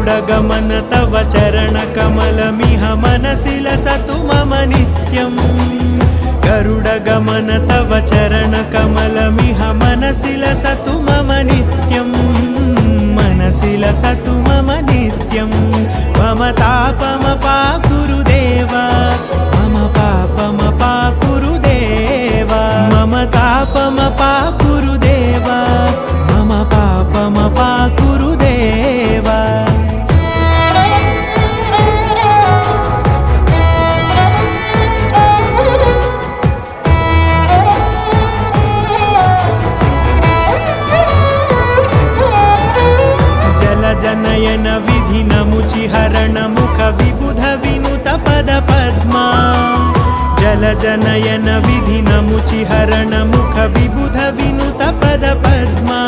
गरुडगमन तव चरणकमलमिह मनसि लसतु मम नित्यम् गरुडगमन तव चरणकमलमिह मनसि लसतु मम नित्यम् मनसि लसतु मम नित्यं मम तापमपाकुरु देवा मम पापमपाकुरु देवा मम तापमपाकुरु देवा मम पापमपाकुरु देवा जनयन विधि नमुचिहरण मुख विबुध विनुत पद पद्मा जल जनयन विधि नमुचिहरण मुख विबुध विनुत पद पद्मा